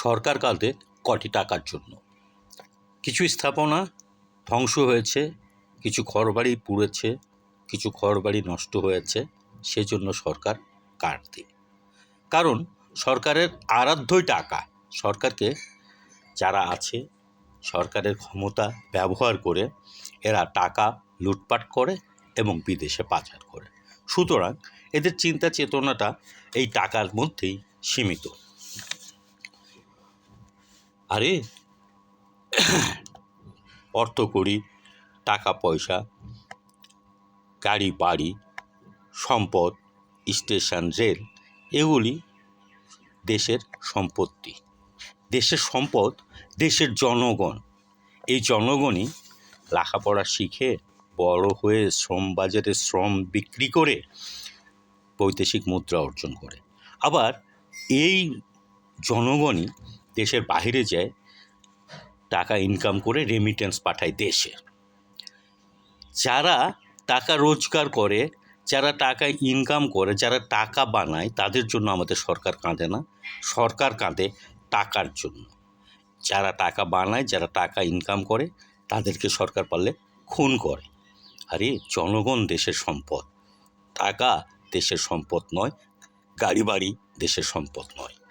সরকার কাঁদে কটি টাকার জন্য। কিছু স্থাপনা ধ্বংস হয়েছে, কিছু ঘরবাড়ি পুড়েছে, কিছু ঘরবাড়ি নষ্ট হয়েছে, সেজন্য সরকার কাঁদে। কারণ সরকারের আরাধ্যই টাকা। সরকারকে যারা আছে, সরকারের ক্ষমতা ব্যবহার করে এরা টাকা লুটপাট করে এবং বিদেশে পাচার করে। সুতরাং এদের চিন্তা চেতনাটা এই টাকার মধ্যেই সীমিত। আরে অর্থকড়ি, টাকা পয়সা, গাড়ি বাড়ি, সম্পদ, স্টেশন, রেল, এগুলি দেশের সম্পত্তি। দেশের সম্পদ দেশের জনগণ। এই জনগণই লেখাপড়া শিখে বড় হয়ে শ্রমবাজারে শ্রম বিক্রি করে বৈদেশিক মুদ্রা অর্জন করে। আবার এই জনগণই দেশের বাইরে যায়, টাকা ইনকাম করে রেমিটেন্স পাঠায় দেশে। যারা টাকা রোজগার করে, যারা টাকা ইনকাম করে, যারা টাকা বানায়, তাদের জন্য আমাদের সরকার কাঁদে না। সরকার কাঁদে টাকার জন্য। যারা টাকা বানায়, যারা টাকা ইনকাম করে, তাদেরকে সরকার পারলে খুন করে। আরে জনগণ দেশের সম্পদ, টাকা দেশের সম্পদ নয়, গাড়ি বাড়ি দেশের সম্পদ নয়।